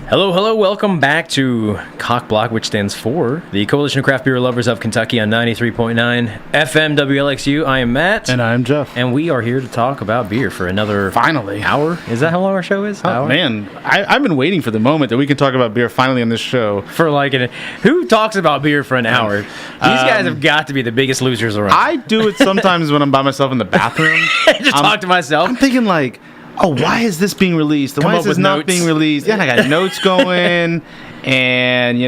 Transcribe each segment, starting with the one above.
Hello, welcome back to COCBLOK, which stands for the Coalition of Craft Beer Lovers of Kentucky on 93.9 FM WLXU. I am Matt. And I'm Jeff. And we are here to talk about beer for another hour. Is that how long our show is? Oh, man. I've been waiting for the moment that we can talk about beer finally on this show. For who talks about beer for an hour? These guys have got to be the biggest losers around. I do it sometimes when I'm by myself in the bathroom. Just talk to myself. I'm thinking like, why is this being released? Why is this not being released? Yeah, I got notes going, and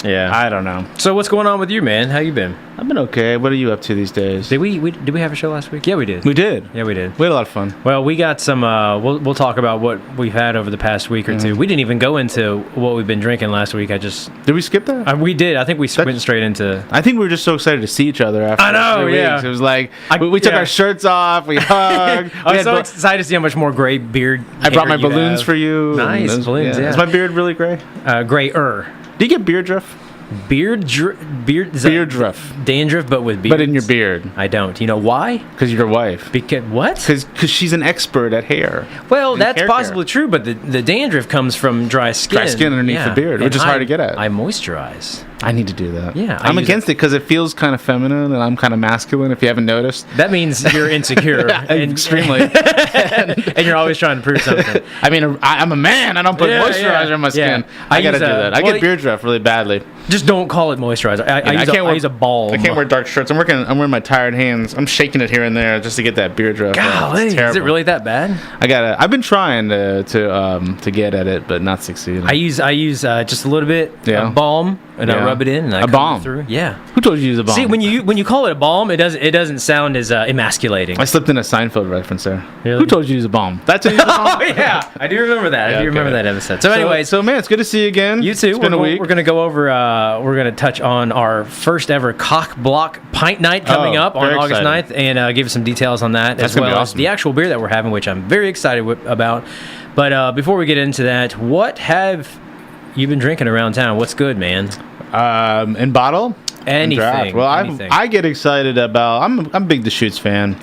yeah, I don't know. So what's going on with you, man? How you been? I've been okay. What are you up to these days? Did we have a show last week? Yeah, we did. We did. Yeah, we did. We had a lot of fun. Well, we got some. We'll talk about what we've had over the past week or two. We didn't even go into what we've been drinking last week. Did we skip that? We did. I think we went straight into. I think we were just so excited to see each other after. I know. 3 Yeah. weeks. It was like we took our shirts off. We hugged. I was so excited to see how much more gray beard. I brought my balloons for you. Nice balloons. Yeah. Is my beard really gray? Grayer. Do you get beard drift? Beard drift. Dandruff, but with beard. But in your beard. I don't. You know why? Because you're your wife. Because what? Because she's an expert at hair. Well, that's possibly true, but the dandruff comes from dry skin. Dry skin underneath the beard, which is hard to get at. I moisturize. I need to do that. Yeah. I'm against it because it feels kind of feminine and I'm kind of masculine, if you haven't noticed. That means you're insecure. Extremely. And you're always trying to prove something. I mean, I'm a man. I don't put moisturizer on my skin. I got to do that. I get beard drift really badly. Just don't call it moisturizer. I use a balm. I can't wear dark shirts. I'm wearing my tired hands. I'm shaking it here and there just to get that beard drift. Golly, is it really that bad? I've been trying to get at it, but not succeeding. I use just a little bit of balm and I rub it in and I comb it through. Yeah. Who told you to use a balm? See, when you call it a balm, it doesn't sound as emasculating. I slipped in a Seinfeld reference there. Really? Who told you to use a balm? That's a balm. Oh yeah, I do remember that. I do remember that episode. So anyway, man, it's good to see you again. You too. It's been a week. We're gonna go over. We're gonna touch on our first ever COCBLOK Pint Night coming up on August 9th and give some details on that as well as the actual beer that we're having, which I'm very excited about. But before we get into that, what have you been drinking around town? What's good, man? In bottle? Anything. Well, anything. I get excited about. I'm a big Deschutes fan.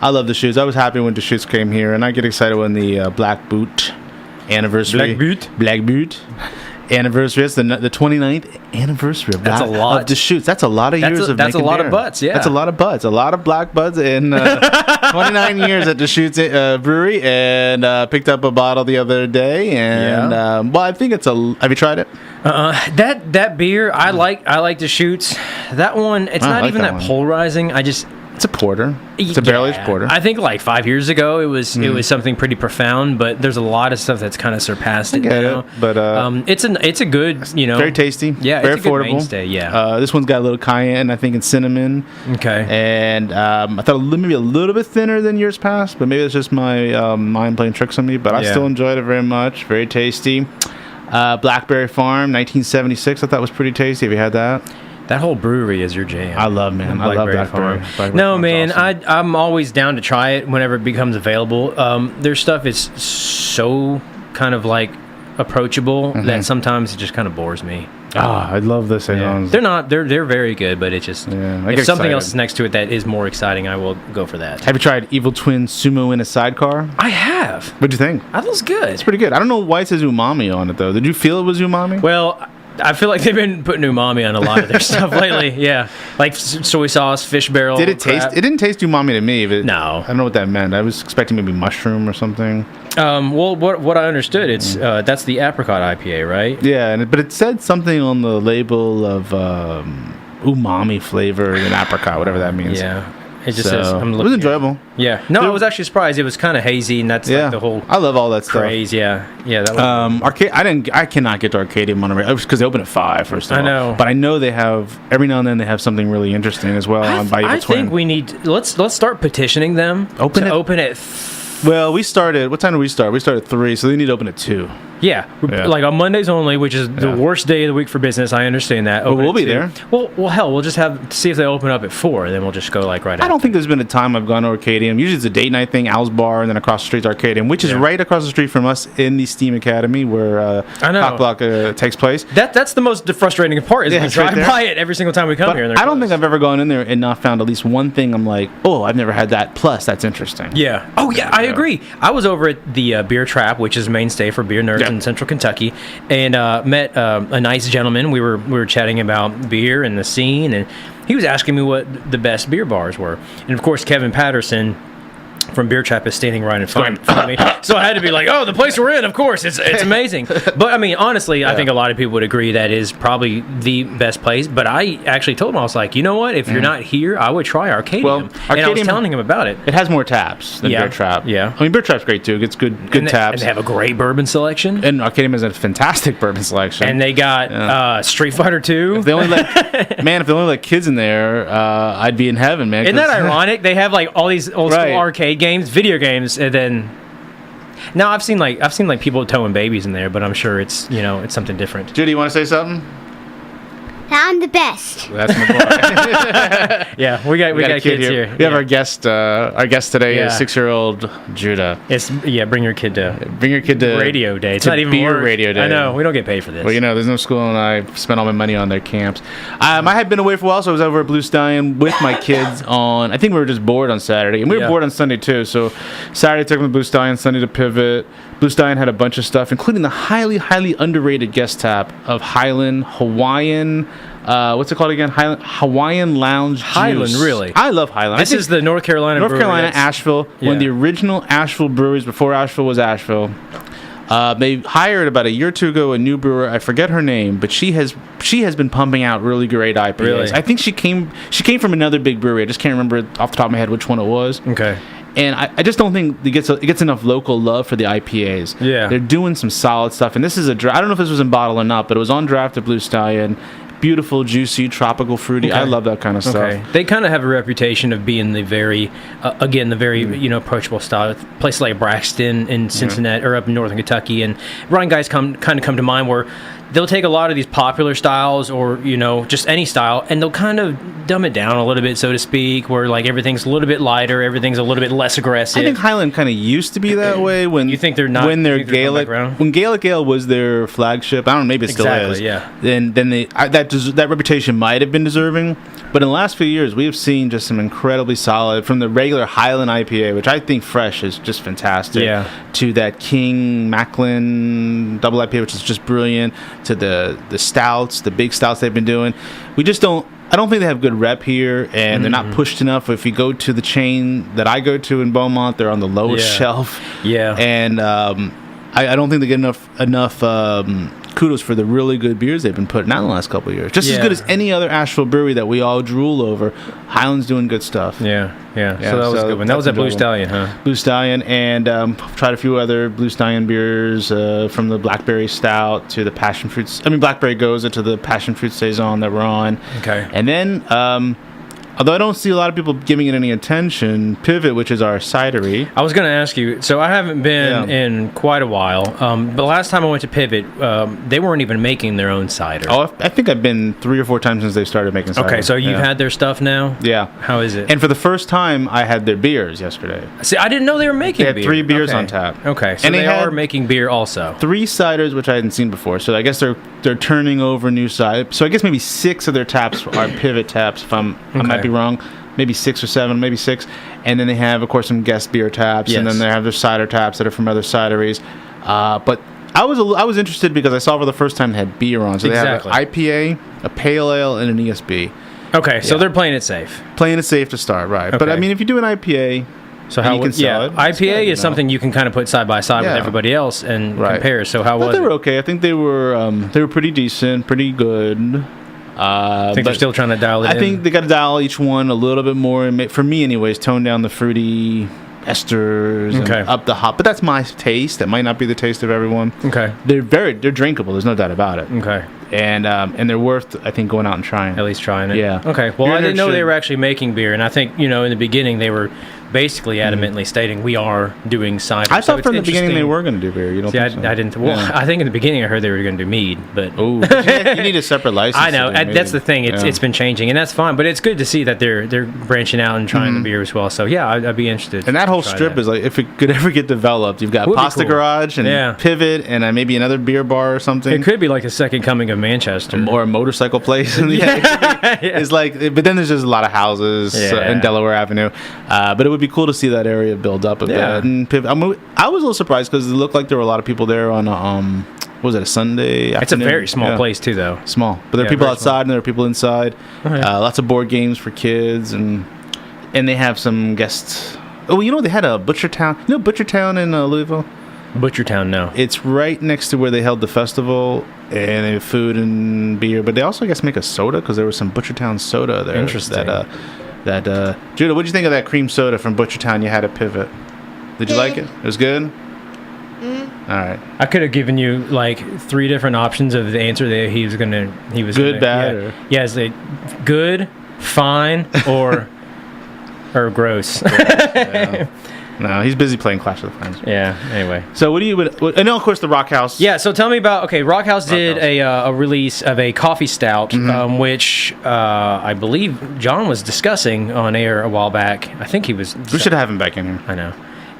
I love Deschutes. I was happy when Deschutes came here, and I get excited when the Black Boot anniversary. Black Boot anniversary. It's the 29th anniversary of That's a lot. Of Deschutes. That's a lot of years of making beer. That's a lot of butts, yeah. That's a lot of butts. A lot of black buds in 29 years at Deschutes Brewery, and picked up a bottle the other day, and I think it's have you tried it? That beer, I like Deschutes. That one, it's not even that polarizing. It's a porter. It's a barrel-aged porter. I think like 5 years ago it was something pretty profound, but there's a lot of stuff that's kind of surpassed it now. But it's a good, very tasty. Yeah, very it's a affordable. Good mainstay, yeah. This one's got a little cayenne, I think, and cinnamon. Okay. And I thought maybe a little bit thinner than years past, but maybe it's just my mind playing tricks on me. But I still enjoyed it very much. Very tasty. Blackberry Farm, 1976. I thought was pretty tasty. Have you had that? That whole brewery is your jam. I love Blackberry Farm. No, man, awesome. I'm always down to try it whenever it becomes available. Their stuff is so kind of like approachable that sometimes it just kind of bores me. I love the saisons. They're very good, but it's just if something else is next to it that is more exciting, I will go for that. Have you tried Evil Twin Sumo in a Sidecar? I have. What'd you think? That was good. It's pretty good. I don't know why it says umami on it though. Did you feel it was umami? Well, I feel like they've been putting umami on a lot of their stuff lately. Yeah, like soy sauce, fish barrel. Did it taste? It didn't taste umami to me. But no, I don't know what that meant. I was expecting maybe mushroom or something. Well, what I understood, it's that's the apricot IPA, right? Yeah, but it said something on the label of umami flavor and apricot, whatever that means. Yeah. It just says, it was enjoyable. Yeah. No, I was actually surprised. It was kind of hazy, and that's like the whole. I love all that craze. stuff. Yeah. That was Arcade. I cannot get to Arcadium on a regular because they open at 5. First of all, I know, but I know they have every now and then they have something really interesting as well on by Evil Twin. I think we need let's start petitioning them open at. Well, we started. What time did we start? We started at 3, so they need to open at 2. Yeah, like on Mondays only, which is the worst day of the week for business. I understand that. We'll be there. Well, hell, we'll just see if they open up at 4, and then we'll just go like right. I don't think there's been a time I've gone to Arcadium. Usually it's a date night thing, Al's Bar, and then across the street's Arcadium, which is right across the street from us in the Steam Academy where COCBLOK takes place. That's the most frustrating part is we drive by it every single time we come here. I don't think I've ever gone in there and not found at least one thing I'm like, oh, I've never had that. Plus, that's interesting. Yeah. Oh yeah, I agree. I was over at the Beer Trap, which is mainstay for beer nerds was in Central Kentucky, and met a nice gentleman. We were chatting about beer and the scene, and he was asking me what the best beer bars were. And of course, Kevin Patterson from Beer Trap is standing right in front of me. So I had to be like, oh, the place we're in, of course, it's amazing. But I mean, honestly, I think a lot of people would agree that is probably the best place. But I actually told him, I was like, you know what? If you're not here, I would try Arcadium. Well, and I was telling him about it. It has more taps than Beer Trap. Yeah. I mean, Beer Trap's great, too. It gets good taps. And they have a great bourbon selection. And Arcadium has a fantastic bourbon selection. And they got Street Fighter 2. If they only let kids in there, I'd be in heaven, man. Isn't that ironic? They have like all these old school arcade games, video games, and then now I've seen like people towing babies in there, but I'm sure it's it's something different. Judy, you want to say something? I'm the best. Well, that's my boy. Yeah, we got kids here. We have our guest today is 6-year-old Judah. Bring your kid to radio day. It's not even beer radio day. I know, we don't get paid for this. Well, there's no school, and I spent all my money on their camps. I had been away for a while, so I was over at Blue Stallion with my kids on. I think we were just bored on Saturday, and we were bored on Sunday too. So Saturday took them to Blue Stallion, Sunday to Pivot. Blue Stallion had a bunch of stuff, including the highly, highly underrated guest tap of Highland Hawaiian. What's it called again? Hawaiian Lounge Juice. Highland, really? I love Highland. This is the North Carolina Asheville. One of the original Asheville breweries before Asheville was Asheville. They hired about a year or two ago a new brewer. I forget her name, but she has been pumping out really great IPAs. Really? I think she came from another big brewery. I just can't remember off the top of my head which one it was. Okay. And I just don't think it gets enough local love for the IPAs. Yeah. They're doing some solid stuff. And this is I don't know if this was in bottle or not, but it was on draft at Blue Stallion. Beautiful, juicy, tropical, fruity. Okay. I love that kind of stuff. They kind of have a reputation of being the very approachable style. Places like Braxton in Cincinnati or up in northern Kentucky, and Ryan guys come to mind where they'll take a lot of these popular styles or just any style, and they'll kind of dumb it down a little bit, so to speak, where like everything's a little bit lighter, everything's a little bit less aggressive. I think Highland kind of used to be that way when you think they're not when they're Gaelic when Gaelic Ale was their flagship. I don't know, maybe it still is. Yeah. Then that reputation might have been deserving, but in the last few years we have seen just some incredibly solid, from the regular Highland IPA, which I think fresh is just fantastic, to that King Macklin double IPA, which is just brilliant, to the stouts, the big stouts they've been doing. I don't think they have good rep here, and they're not pushed enough. If you go to the chain that I go to in Beaumont, they're on the lowest shelf. Yeah. And I don't think they get enough kudos for the really good beers they've been putting out in the last couple of years. Just as good as any other Asheville brewery that we all drool over. Highland's doing good stuff. Yeah. So that was a good one. That was at Blue Stallion, huh? Blue Stallion, and tried a few other Blue Stallion beers, from the Blackberry Stout to the Passion Fruits. Blackberry Goza to the Passion Fruit Saison that we're on. Okay. And then, although I don't see a lot of people giving it any attention, Pivot, which is our cidery. I was going to ask you, so I haven't been in quite a while, but the last time I went to Pivot, they weren't even making their own cider. Oh, I think I've been 3 or 4 times since they started making cider. Okay, so you've had their stuff now? Yeah. How is it? And for the first time, I had their beers yesterday. See, I didn't know they were making beer. They had 3 beers on tap. Okay, so they are making beer also. 3 ciders, which I hadn't seen before, so I guess they're turning over new cider. So I guess maybe 6 of their taps are Pivot taps, I might be wrong. Maybe 6 or 7, maybe 6. And then they have, of course, some guest beer taps. Yes. And then they have their cider taps that are from other cideries. But I was interested because I saw for the first time they had beer on. So they have an IPA, a pale ale, and an ESB. Okay, so they're playing it safe. Playing it safe to start, right. Okay. But, if you do an IPA... So how you can sell it. IPA is something you can kind of put side by side with everybody else and compare. So how was it? They were okay. I think they were pretty decent, pretty good. I think they're still trying to dial it in. I think they got to dial each one a little bit more, and for me anyways, tone down the fruity esters and up the hop. But that's my taste. That might not be the taste of everyone. Okay. They're drinkable. There's no doubt about it. Okay. And they're worth, I think, going out and trying. At least trying it. Yeah. Okay. Well, I didn't know they were actually making beer, and I think in the beginning they were basically adamantly stating we are doing cider. I thought from the beginning they were going to do beer. You don't think so? I didn't. Well, I think in the beginning I heard they were going to do mead, but you need a separate license. I know that's the thing. It's been changing, and that's fine. But it's good to see that they're branching out and trying the beer as well. So yeah, I'd be interested. And that whole strip is like, if it could ever get developed, you've got Pasta Garage and Pivot and maybe another beer bar or something. It could be like a second coming of Manchester, or a motorcycle place. It's like, but then there's just a lot of houses in Delaware Avenue. But it would be cool to see that area build up a bit. And I was a little surprised because it looked like there were a lot of people there on was it a Sunday afternoon? It's a very small place too, though. Small, but there are people outside and there are people inside. Lots of board games for kids, and they have some guests. Oh, they had a Butchertown. You know Butchertown in Louisville? Butchertown, no. It's right next to where they held the festival, and they have food and beer. But they also, I guess, make a soda because there was some Butchertown soda there. Interesting. Judah, what'd you think of that cream soda from Butchertown you had at Pivot? Did you like it? It was good? All right. I could have given you like 3 different options of the answer that he was good, bad, it's like good, fine, or gross. Yeah. No, he's busy playing Clash of the Clans. Yeah. Anyway. So and of course the Rock House. Yeah. So tell me about Rock House did a release of a coffee stout, which I believe John was discussing on air a while back. I think he was. We should have him back in here. I know.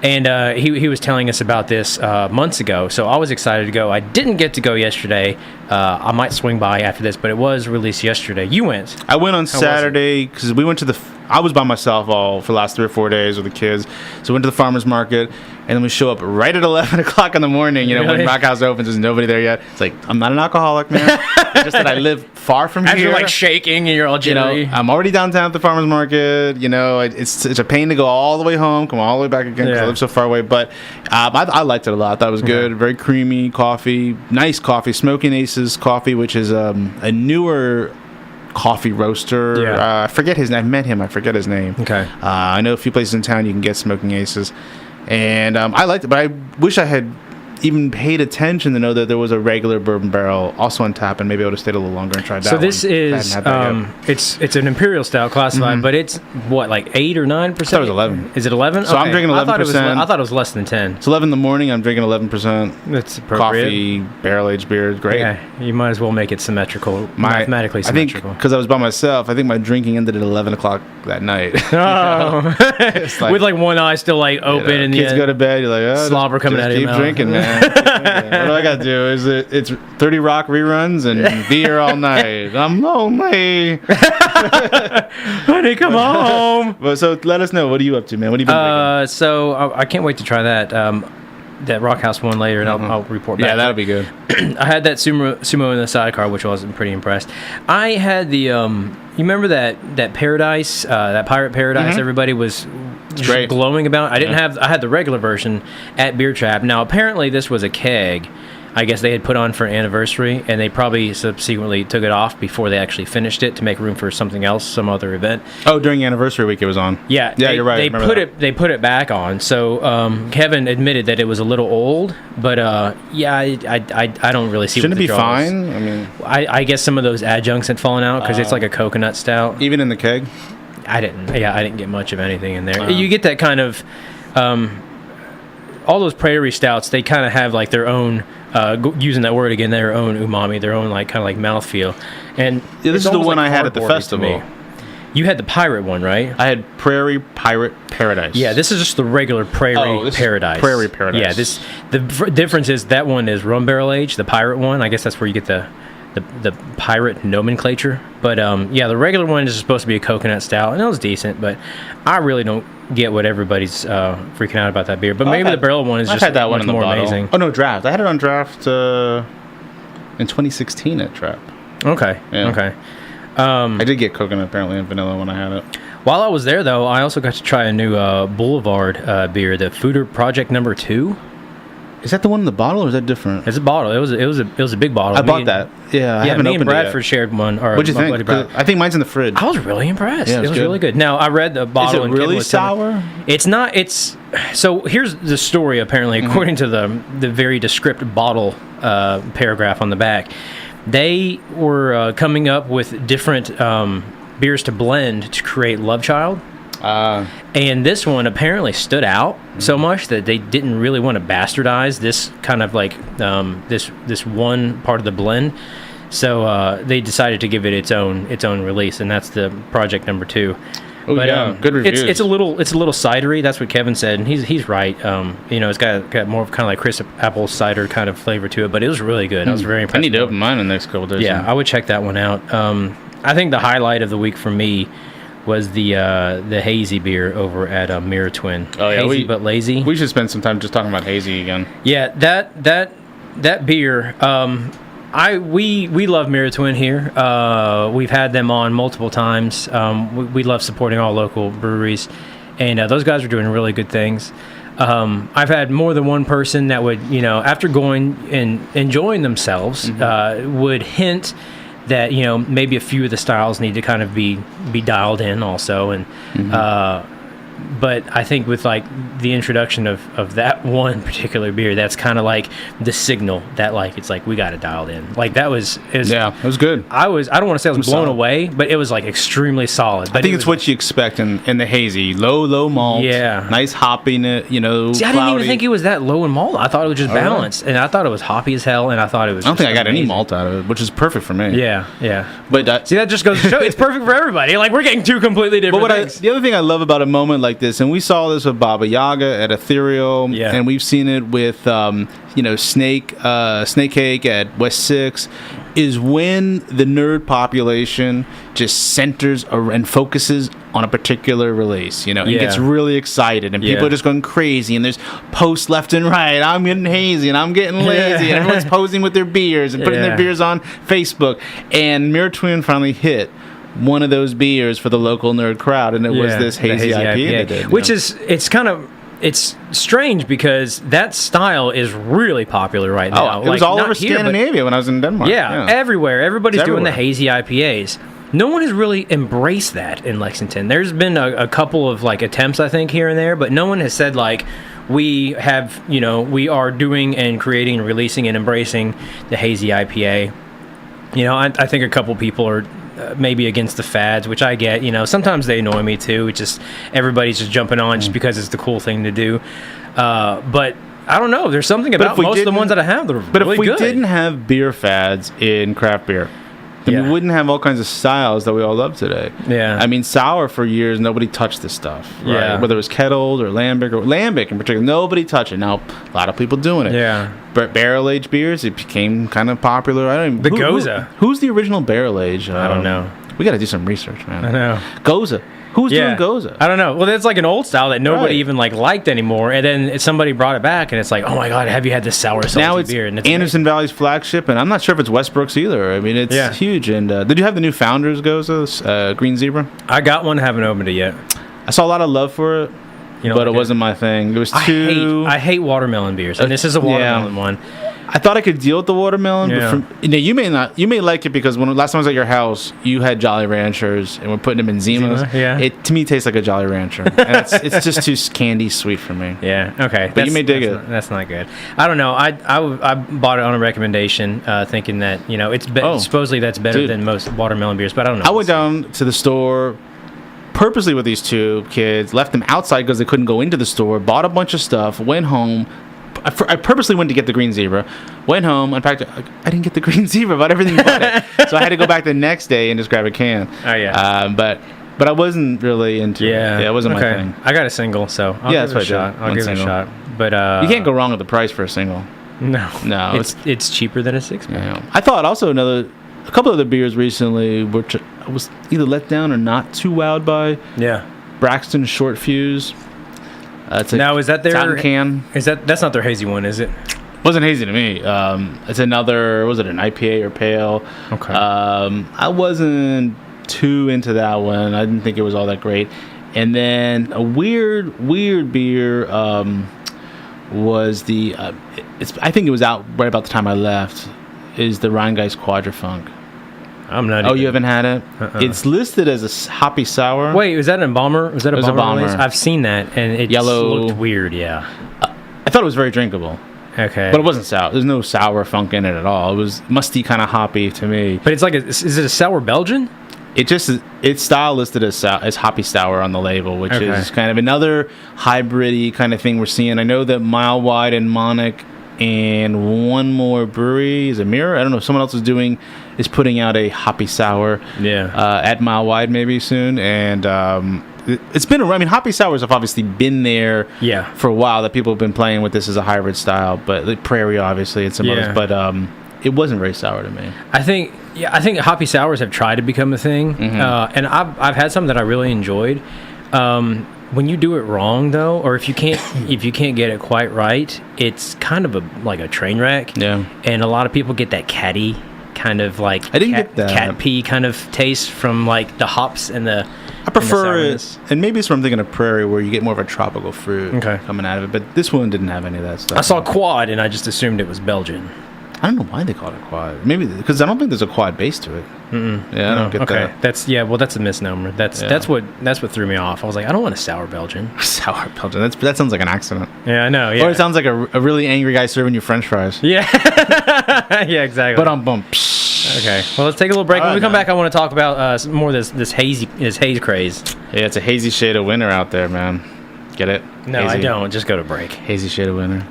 And he was telling us about this months ago, so I was excited to go. I didn't get to go yesterday. I might swing by after this, but it was released yesterday. You went. I went on Saturday because we went to I was by myself for the last 3 or 4 days with the kids. So we went to the farmer's market, and then we show up right at 11 o'clock in the morning. Really? When Rock House opens, there's nobody there yet. It's like, I'm not an alcoholic, man. It's just that I live far from here. As you're like shaking and you're all jittery. I'm already downtown at the farmer's market. It's a pain to go all the way home, come all the way back again because I live so far away. But I liked it a lot. I thought it was good. Very creamy coffee, nice coffee. Smoking Aces coffee, which is a newer coffee roaster. I forget his name. I met him. I forget his name. Okay. I know a few places in town you can get Smoking Aces. And I liked it, but I wish I had even paid attention to know that there was a regular bourbon barrel also on tap, and maybe I would have stayed a little longer and tried that. So this is it's an imperial style classified, but it's what, like 8 or 9%? I thought it was 11. Is it 11? So I'm drinking 11%. I thought it was less than 10. It's 11 in the morning. I'm drinking 11%. That's appropriate. Coffee, barrel aged beer, great. Yeah, you might as well make it symmetrical, mathematically symmetrical. I think because I was by myself, I think my drinking ended at 11 o'clock that night. Oh, with like one eye still like open, and kids go to bed. You're like, slobber coming out of your mouth. Keep drinking, man. What do I got to do? It's 30 Rock reruns and beer all night. I'm lonely. Honey, come home. Well, so let us know. What are you up to, man? What have you been drinking? So I can't wait to try that Rock House one later, and I'll report back. Yeah, that'll be good. I had that sumo in the sidecar, which I was pretty impressed. I had the you remember that Paradise, that Pirate Paradise? Everybody was just glowing about. I didn't have. I had the regular version at Beer Trap. Now apparently this was a keg. I guess they had put on for an anniversary, and they probably subsequently took it off before they actually finished it to make room for something else, some other event. Oh, during anniversry week it was on. Yeah, you're right. They put it back on. So Kevin admitted that it was a little old, but I don't really see. Shouldn't what it be fine? I mean, I guess some of those adjuncts had fallen out because it's like a coconut stout. Even in the keg. I didn't get much of anything in there. You get that kind of all those prairie stouts. They kind of have like their own. Using that word again, their own umami, their own like kind of like mouthfeel. And this is the one I had at the festival. You had the pirate one, right? I had Prairie Pirate Paradise. Yeah, this is just the regular Prairie Paradise. Prairie Paradise. Yeah, the difference is that one is rum barrel aged. The pirate one, I guess that's where you get the pirate nomenclature. But yeah, the regular one is supposed to be a coconut stout, and it was decent. But I really don't get what everybody's freaking out about that beer. But maybe the barrel one is just that one more amazing. Oh no, draft. I had it on draft in 2016 at Trap. Okay. Yeah. Okay. I did get coconut apparently and vanilla when I had it. While I was there, though, I also got to try a new Boulevard beer, the Fooder Project No. 2. Is that the one in the bottle, or is that different? It's a bottle. It was a big bottle. I bought that. Yeah, I haven't me opened and Bradford it yet. shared one. What'd you think? I think mine's in the fridge. I was really impressed. Yeah, it was really good. Now I read the bottle. Is it really sour? It's not. It's so. Here's the story. Apparently, according to the very descriptive bottle paragraph on the back, they were coming up with different beers to blend to create Love Child. And this one apparently stood out so much that they didn't really want to bastardize this kind of like this one part of the blend. So they decided to give it its own release, and that's the Project No. 2. Oh, but, yeah, good reviews. It's a little cidery. That's what Kevin said, and he's right. It's got more of kind of like crisp apple cider kind of flavor to it, but it was really good. I was very impressed. I need to open mine in the next couple days. Yeah, I would check that one out. I think the highlight of the week for me was the hazy beer over at Mirror Twin. Oh yeah, hazy but lazy. We should spend some time just talking about hazy again. Yeah, that beer. We love Mirror Twin here. We've had them on multiple times. We love supporting all local breweries, and those guys are doing really good things. I've had more than one person that would, after going and enjoying themselves, would hint that, maybe a few of the styles need to kind of be dialed in also. And, but I think with like the introduction of that one particular beer, that's kind of like the signal that like it's like we got it dialed in. Like it was good. I don't want to say I was blown away, but it was like extremely solid. But I think it's what you expect in the hazy. Low malt. Yeah. Nice hoppiness, See, I didn't even think it was that low in malt. I thought it was just balanced, and I thought it was hoppy as hell, and I thought it was. I don't think I got any malt out of it, which is perfect for me. Yeah. But see, that just goes to show it's perfect for everybody. Like we're getting two completely different things. The other thing I love about a moment like this, and we saw this with Baba Yaga at Ethereal, and we've seen it with Snake Cake at West 6, is when the nerd population just centers and focuses on a particular release, and gets really excited, and people are just going crazy, and there's posts left and right. I'm getting hazy, and I'm getting lazy, and everyone's posing with their beers and putting their beers on Facebook. And Mirror Twin finally hit one of those beers for the local nerd crowd, and it was this hazy IPA. They did, which is, it's strange because that style is really popular right now. It was all over Scandinavia when I was in Denmark. Yeah, everywhere. Everybody's doing the hazy IPAs. No one has really embraced that in Lexington. There's been a couple of like attempts, I think, here and there, but no one has said like, we are doing and creating and releasing and embracing the hazy IPA. I think a couple people are maybe against the fads, which I get. Sometimes they annoy me too. It's just everybody's just jumping on just because it's the cool thing to do. But I don't know. There's something about most of the ones that I have that are really good. But if we didn't have beer fads in craft beer, then we wouldn't have all kinds of styles that we all love today. Yeah. I mean, sour for years, nobody touched this stuff. Right? Yeah. Whether it was kettled or lambic in particular, nobody touched it. Now, a lot of people doing it. Yeah. But barrel-aged beers, it became kind of popular. I don't even... Goza. Who's the original barrel-aged? I don't know. We got to do some research, man. I know. Goza. Who's doing Goza? I don't know. Well, that's like an old style that nobody even like liked anymore, and then somebody brought it back, and it's like, oh my god, have you had this sour salty beer? And it's Anderson Valley's flagship, and I'm not sure if it's Westbrook's either. I mean, it's huge. And did you have the new Founders Goza, Green Zebra? I got one, haven't opened it yet. I saw a lot of love for it, but it wasn't my thing. It was too... I hate watermelon beers, and this is a watermelon one. I thought I could deal with the watermelon, but you may not. You may like it because last time I was at your house, you had Jolly Ranchers, and we're putting them in Zimas. Yeah. It to me tastes like a Jolly Rancher, and it's just too candy sweet for me. Yeah. Okay. But you may dig it. That's not good. I don't know. I bought it on a recommendation, thinking that it's supposedly that's better than most watermelon beers, but I don't know. I went down to the store purposely with these two kids, left them outside because they couldn't go into the store, bought a bunch of stuff, went home. I purposely went to get the Green Zebra, went home, unpacked it. I didn't get the Green Zebra, but everything but it. So I had to go back the next day and just grab a can. Oh, yeah. But I wasn't really into it. Yeah, it wasn't my thing. I got a single, so I'll give it a shot. I'll give it a shot. But you can't go wrong with the price for a single. No. It's cheaper than a six-pack. Yeah. I thought also a couple of the beers recently I was either let down or not too wowed by. Yeah. Braxton Short Fuse. Now is that their can? That's not their hazy one, is it? Wasn't hazy to me. It's another. Was it an IPA or pale? Okay. I wasn't too into that one. I didn't think it was all that great. And then a weird beer was the. I think it was out right about the time I left. Is the Rheingeist Quadrafunk. I'm not. Oh, you haven't had it? It's listed as a hoppy sour. Wait, was that an Bomber? Was that a Bomber? Release? I've seen that, and it Yellow looked weird. Yeah. I thought it was very drinkable. Okay. But it wasn't sour. There's no sour funk in it at all. It was musty, kind of hoppy to me. But it's like, is it a sour Belgian? It's style listed as hoppy sour on the label, which is kind of another hybrid-y kind of thing we're seeing. I know that Mile Wide and Monic and one more brewery is a Mirror. I don't know. Someone else is putting out a hoppy sour. Yeah. At Mile Wide maybe soon, and it's been. I mean, hoppy sours have obviously been there. For a while that people have been playing with this as a hybrid style, but like Prairie obviously and some others. But it wasn't very sour to me. I think hoppy sours have tried to become a thing, and I've had some that I really enjoyed. When you do it wrong, though, or if you can't get it quite right, it's kind of like a train wreck. Yeah. And a lot of people get that catty kind of like I didn't get that cat pee kind of taste from like the hops and the. I prefer it, and maybe it's from thinking of Prairie, where you get more of a tropical fruit coming out of it. But this one didn't have any of that stuff. I saw quad, and I just assumed it was Belgian. I don't know why they call it quad. Maybe because I don't think there's a quad base to it. Yeah, I don't get that. That's a misnomer. That's what threw me off. I was like, I don't want a sour Belgian. Sour Belgian. That sounds like an accident. Yeah, I know. Yeah. Or it sounds like a really angry guy serving you French fries. Yeah. Yeah, exactly. But bump. Okay. Well, let's take a little break. When we come back, I want to talk about more of this haze craze. Yeah, it's a hazy shade of winter out there, man. Get it? No, hazy. I don't. Just go to break. Hazy shade of winter.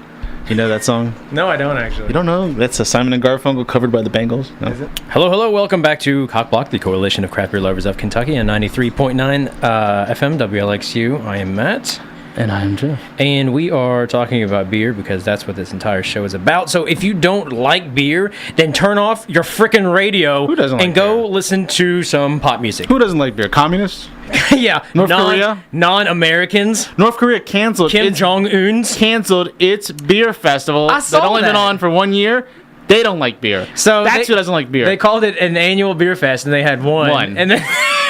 You know that song? No, I don't actually. You don't know? That's a Simon and Garfunkel covered by the Bengals. No? Is it? Hello. Welcome back to COCBLOK, the Coalition of Craft Beer Lovers of Kentucky, on 93.9 FM WLXU. I am Matt. And I am Jeff. And we are talking about beer because that's what this entire show is about. So if you don't like beer, then turn off your frickin' radio and go listen to some pop music. Who doesn't like beer? Communists? Yeah. North Korea? Non-Americans. North Korea canceled. Kim Jong-un's canceled its beer festival. I saw that only been on for 1 year. They don't like beer. So that's who doesn't like beer. They called it an annual beer fest, and they had one. And then,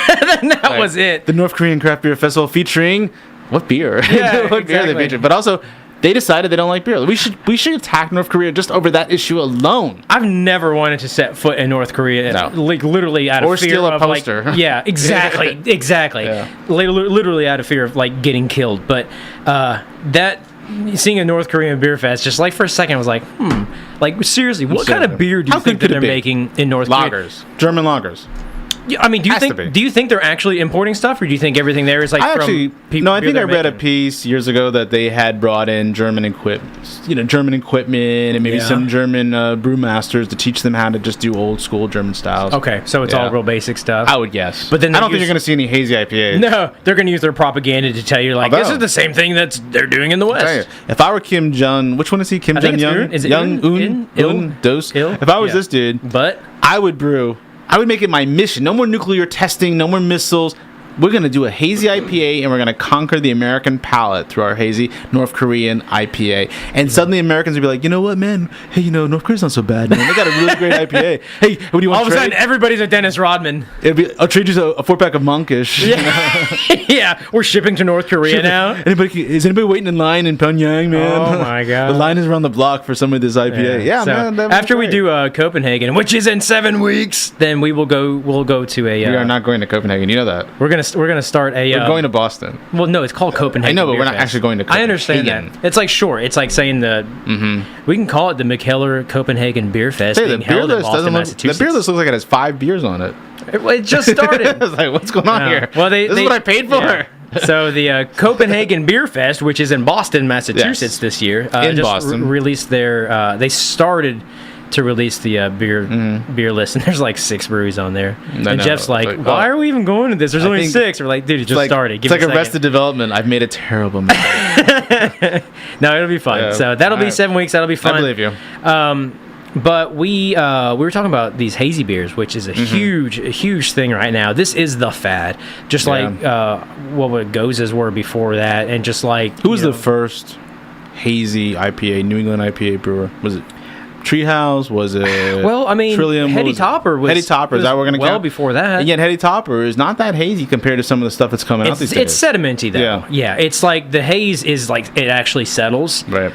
then that was it. The North Korean Craft Beer Festival featuring what beer? Yeah, what beer they featured? But also, they decided they don't like beer. We should attack North Korea just over that issue alone. I've never wanted to set foot in North Korea, like literally out of fear or steal a poster. Like, yeah, exactly. Yeah. Literally out of fear of like getting killed. But that seeing a North Korean beer fest, just like for a second, I was like, like seriously, what kind of beer do you think that they're making in North Korea? Lagers, German lagers. I mean, do you think they're actually importing stuff, or do you think everything there is like from people? No, I think I read a piece years ago that they had brought in German equipment and maybe some German brewmasters to teach them how to just do old school German styles. Okay, so it's all real basic stuff. I would guess, but then I don't think you're going to see any hazy IPAs. No, they're going to use their propaganda to tell you like this is the same thing they're doing in the West. If I were Kim Jong, which one is he? Kim Jong Un? Is it Un? Dos? If I was this dude, I would brew. I would make it my mission. No more nuclear testing, no more missiles. We're going to do a hazy IPA, and we're going to conquer the American palate through our hazy North Korean IPA. And suddenly Americans would be like, you know what, man? Hey, North Korea's not so bad, man. They got a really great IPA. Hey, what do you want? All of a sudden, everybody's a Dennis Rodman. I'll trade you a 4-pack of Monkish. Yeah. Yeah, we're shipping to North Korea now. Is anybody waiting in line in Pyongyang, man? Oh, my God. The line is around the block for some of this IPA. Yeah, so man. After we do Copenhagen, which is in 7 weeks, then we'll go to a... we are not going to Copenhagen. You know that. We're gonna start a... We're going to Boston. Well, no, it's called Copenhagen. I know, but we're not actually going to Copenhagen. I understand that. It's like, sure, it's like saying we can call it the McKellar Copenhagen Beer Fest being held in Boston, Massachusetts. The beer list looks like it has 5 beers on it. It just started. I was like, what's going on here? Well, this is what I paid for. Yeah. So the Copenhagen Beer Fest, which is in Boston, Massachusetts this year, released their... they started... to release the beer list, and there's like 6 breweries on there. And Jeff's like, why are we even going to this? There's only 6. We're like, dude, it just started. It's like Arrested Development. I've made a terrible mistake. No, it'll be fun. Yeah. So that'll be 7 weeks. That'll be fun. I believe you. But we were talking about these hazy beers, which is a huge thing right now. This is the fad, just like what Gozes were before that, and just like who was the first hazy IPA, New England IPA brewer? Was it Treehouse? Was it? Well, I mean, Trillium? Heady Topper was. Heady Topper, is that what we're going to count? Before that. And yet, Heady Topper is not that hazy compared to some of the stuff that's coming out these days. It's sedimenty, though. Yeah. It's like the haze is like it actually settles. Right.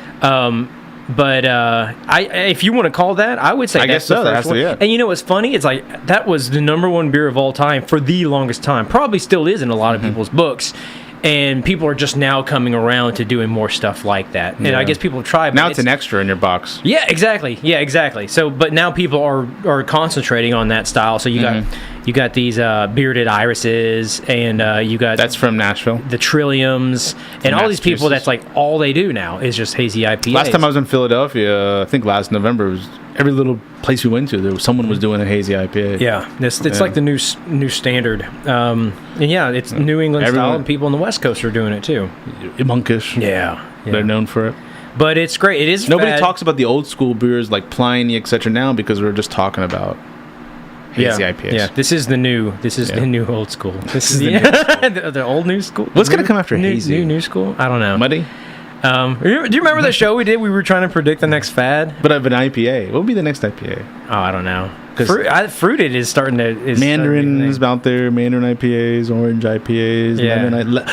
But if you want to call that, I would say that's the first one. And you know what's funny? It's like that was the #1 beer of all time for the longest time. Probably still is in a lot of people's books. And people are just now coming around to doing more stuff like that. And I guess people have tried. Now it's an extra in your box. Yeah, exactly. So, but now people are concentrating on that style. So you got these bearded irises, and you got that's from Nashville. The Trilliums, and all these people. That's like all they do now is just hazy IPAs. Last time I was in Philadelphia, I think last November, it was every little place we went to, someone was doing a hazy IPA. Yeah, it's like the new standard. And it's New England style, and people on the West Coast are doing it too. Monkish. Yeah. They're known for it. But it's great. It is. Nobody talks about the old school beers like Pliny, etc. now because we're just talking about hazy IPAs. Yeah, this is the new. This is the new old school. This is the, the old new school. What's gonna come after hazy? New school? I don't know. Muddy. Do you remember the show we did? We were trying to predict the next fad. But of an IPA, what would be the next IPA? Oh, I don't know. Fruited is starting to. Mandarin is out there. Mandarin IPAs, orange IPAs,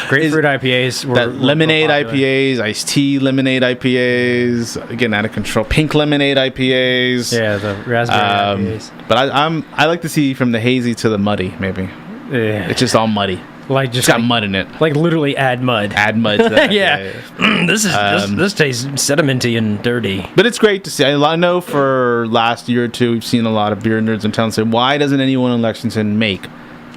grapefruit IPAs. Lemonade IPAs, iced tea lemonade IPAs, getting out of control. Pink lemonade IPAs. Yeah, the raspberry IPAs. But I like to see from the hazy to the muddy. Maybe it's just all muddy. Like just got mud in it. Like literally add mud. Add mud to that. Yeah. This tastes sedimenty and dirty. But it's great to see. I know for last year or two we've seen a lot of beer nerds in town say, why doesn't anyone in Lexington make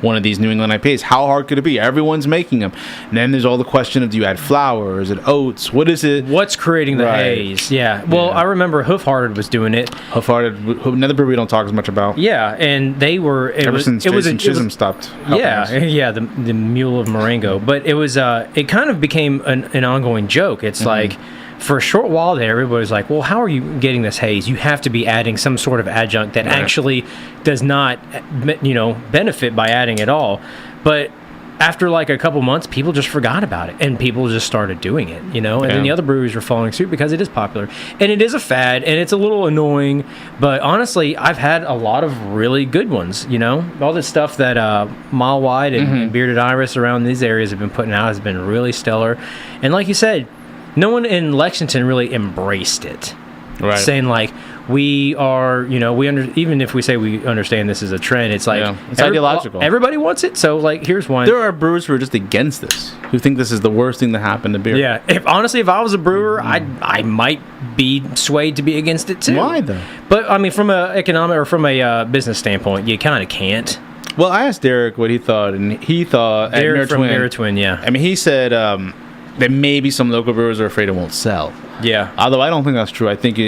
one of these New England IPAs? How hard could it be? Everyone's making them. And then there's all the question of, do you add flour? Is it oats? What is it? What's creating the haze? Yeah. Well, I remember Hoofhearted was doing it. Hoofhearted, another brewery we don't talk as much about. Yeah, and they were... Since Jason Chisholm stopped. Yeah, the Mule of Marengo. But it was... it kind of became an ongoing joke. It's like... For a short while there, everybody was like, well, how are you getting this haze? You have to be adding some sort of adjunct that actually does not, benefit by adding at all. But after like a couple months, people just forgot about it, and people just started doing it, And then the other breweries were following suit because it is popular. And it is a fad, and it's a little annoying, but honestly, I've had a lot of really good ones, All this stuff that Mile Wide and Bearded Iris around these areas have been putting out has been really stellar. And like you said, no one in Lexington really embraced it. Right. Saying like, we are, even if we say we understand this is a trend, it's like it's ideological. Everybody wants it, so like here's one. There are brewers who are just against this, who think this is the worst thing that happened to beer. Yeah, if I was a brewer, I might be swayed to be against it too. Why though? But I mean, from a economic or from a business standpoint, you kind of can't. Well, I asked Derek what he thought, and he thought Derek from Mirror Twin, yeah. I mean, he said that maybe some local brewers are afraid it won't sell. Yeah. Although I don't think that's true. I think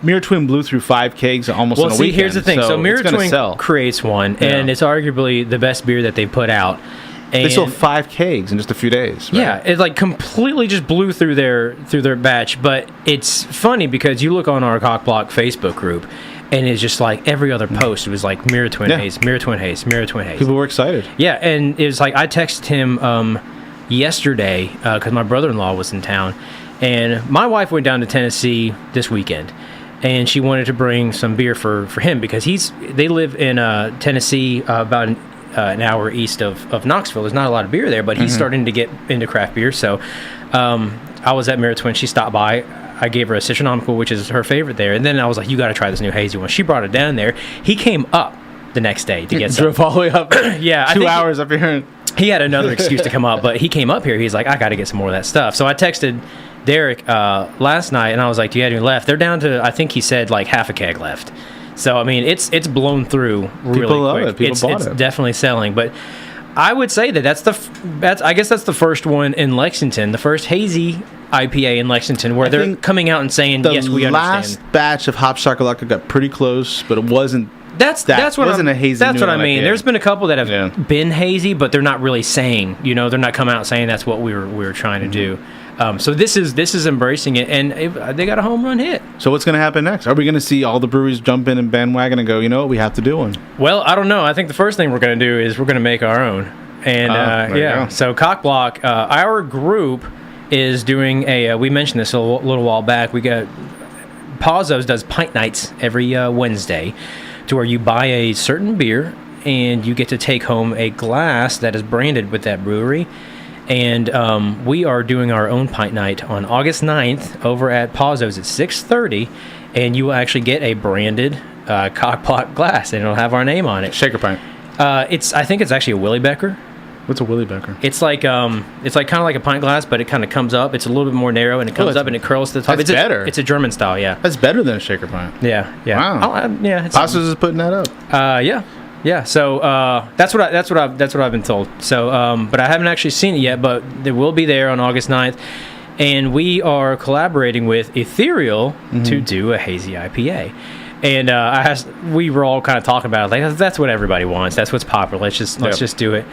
Mirror Twin blew through 5 kegs almost in a weekend. Here's the thing. So Mirror Twin creates one, and it's arguably the best beer that they put out. And they sold 5 kegs in just a few days. Right? Yeah, it like completely just blew through their batch. But it's funny because you look on our COCBLOK Facebook group, and it's just like every other post was like Mirror Twin Haze, Mirror Twin Haze, Mirror Twin Haze. People were excited. Yeah, and it was like I texted him yesterday because my brother-in-law was in town, and my wife went down to Tennessee this weekend, and she wanted to bring some beer for him because they live in Tennessee about an hour east of Knoxville. There's not a lot of beer there, but he's starting to get into craft beer. So I was at Mirror Twin. She stopped by. I gave her a Citronomical, which is her favorite there, and then I was like, you got to try this new hazy one. She brought it down there. He came up the next day to get some. Drove all the way up. Yeah, 2 hours up here. He had another excuse to come up, but he came up here. He's like, I got to get some more of that stuff. So I texted Derek last night, and I was like, do you have any left? They're down to, I think he said, like half a keg left. So, I mean, it's blown through really People love quick. It. People bought it's it. Definitely selling. But I would say I guess that's the first one in Lexington, the first hazy IPA in Lexington, where they're coming out and saying, yes, we understand. The last batch of Hop Shakalaka got pretty close, but it wasn't. That's what wasn't a hazy. That's what I mean. IPA. There's been a couple that have been hazy, but they're not really saying. They're not coming out saying that's what we were trying to do. So this is embracing it, and they got a home run hit. So what's going to happen next? Are we going to see all the breweries jump in and bandwagon and go, you know what, we have to do one? Well, I don't know. I think the first thing we're going to do is we're going to make our own. And so COCBLOK, our group is doing we mentioned this a little while back. We got Pazos does pint nights every Wednesday, to where you buy a certain beer and you get to take home a glass that is branded with that brewery. And we are doing our own pint night on August 9th over at Pazos at 6:30, and you will actually get a branded COCBLOK glass, and it'll have our name on it. Shaker pint. I think it's actually a Willy Becker. What's a Willy Becker? It's like kind of like a pint glass, but it kind of comes up. It's a little bit more narrow, and it comes up and it curls to the top. That's better. It's a German style, yeah. That's better than a shaker pint. Yeah. Wow. Pazos is putting that up. Yeah. So that's what I've been told. So, but I haven't actually seen it yet. But it will be there on August 9th, and we are collaborating with Ethereal to do a hazy IPA. And we were all kind of talking about it, like that's what everybody wants. That's what's popular. Let's just do it.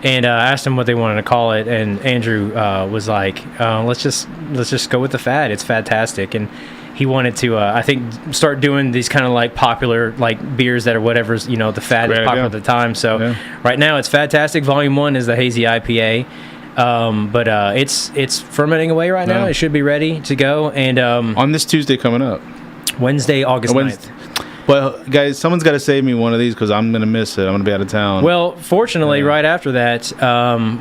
and asked them what they wanted to call it, and Andrew was like, let's just go with the fad. It's fantastic. And he wanted to, I think, start doing these kind of like popular like beers that are whatever's, you know, the fad is popular at the time. So right now it's fantastic. Volume 1 is the Hazy IPA. But it's fermenting away right now. It should be ready to go. And on this Tuesday coming up, Wednesday, August 9th. Well, guys, someone's got to save me one of these because I'm going to miss it. I'm going to be out of town. Well, fortunately, right after that,